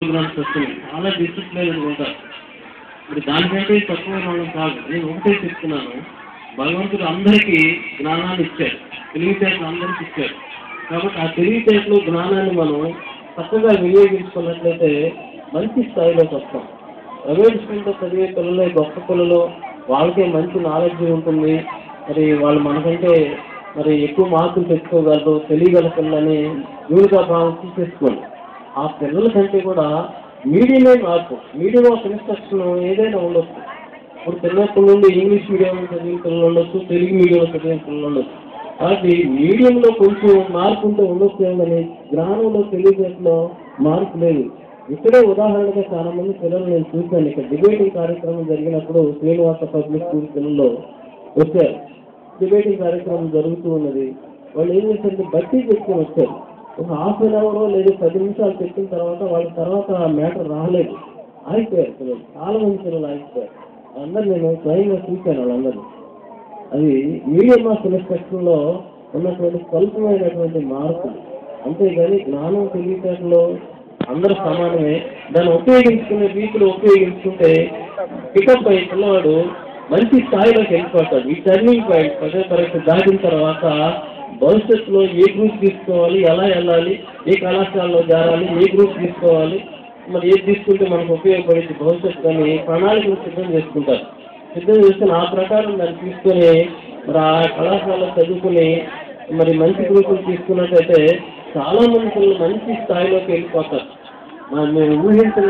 Programmes వస్తున్నాయి, చాలా discipline ఉంటారు. మరి దానికంటే తక్కువైన వాళ్ళం కాదు. నేను ఒకటే చెప్తున్నాను, భగవంతుడు అందరికీ జ్ఞానాన్ని ఇచ్చాడు, తెలివితేటలు అందరికీ ఇచ్చాడు. కాబట్టి ఆ తెలివితేటలు జ్ఞానాన్ని మనం చక్కగా వినియోగించుకున్నట్లయితే మంచి స్థాయిలోకి వస్తాం. ప్రైవేట్ స్కూల్లో చదివే పిల్లలే గొప్ప పిల్లలు, వాళ్ళకే మంచి నాలెడ్జ్ ఉంటుంది. మరి వాళ్ళు మనకంటే మరి ఎక్కువ మార్కులు తెచ్చుకోగలరు, తెలియగల పిల్లలని యూనిగా భావించి చేసుకోండి. ఆ పిల్లల కంటే కూడా మీడియమే మార్పు, మీడియం ఆఫ్ ఇన్స్ట్రక్షన్ ఏదైనా ఉండొచ్చు. ఇప్పుడు చిన్నప్పటి నుండి ఇంగ్లీష్ మీడియం చదివిన పిల్లలు ఉండొచ్చు, తెలుగు మీడియం చదివిన పిల్లలు ఉండొచ్చు. కాబట్టి మీడియంలో కొంచెం మార్పు ఉంటే ఉండొచ్చు, కానీ జ్ఞానంలో తెలియజేట్లో మార్పు లేదు. ఇక్కడే ఉదాహరణగా చాలా మంది పిల్లలు నేను చూశాను. ఇక్కడ డిబేటింగ్ కార్యక్రమం జరిగినప్పుడు శ్రీనివాస పబ్లిక్ స్కూల్ పిల్లల్లో వచ్చారు. డిబేటింగ్ కార్యక్రమం జరుగుతూ ఉన్నది. వాళ్ళు ఏం చేశారంటే బట్టి చెప్పుకొని వచ్చారు. ఒక హాఫ్ అన్ అవర్ లేదు 10 నిమిషాలు చెప్పిన తర్వాత వాళ్ళ తర్వాత ఆ మ్యాటర్ రాలేదు, ఆగిపోయారు పిల్లలు. చాలా మంది పిల్లలు ఆగిపోయారు. అందరూ నేను స్వయంగా చూశాను వాళ్ళందరూ. అది మీడియం ఆఫ్ ఇన్స్ట్రక్షన్లో ఉన్నటువంటి స్వల్పమైనటువంటి మార్పులు, అంతేగాని జ్ఞానం తెలివితేటలో అందరూ సమానమే. దాన్ని ఉపయోగించుకునే రీతిలో ఉపయోగించుకుంటే పికప్ అయ్యి పిల్లవాడు మంచి స్థాయిలోకి వెళ్ళిపోతాడు. ఈ టర్నింగ్ పాయింట్ 10వ తరగతి దాటిన తర్వాత భవిష్యత్తులో ఏ గ్రూప్ తీసుకోవాలి, ఎలా వెళ్ళాలి, ఏ కళాశాలలో చేరాలి, ఏ గ్రూప్ తీసుకోవాలి, మరి ఏది తీసుకుంటే మనకు ఉపయోగపడేది భవిష్యత్తు అని ప్రణాళికలు సిద్ధం చేసుకుంటారు. సిద్ధం చేసుకుని ఆ ప్రకారం దాన్ని తీసుకొని మరి ఆ కళాశాలలో చదువుకుని మరి మంచి గ్రూపులు తీసుకున్నట్టయితే చాలా మంది పిల్లలు మంచి స్థాయిలోకి వెళ్ళిపోతారు. మేము ఊహించిన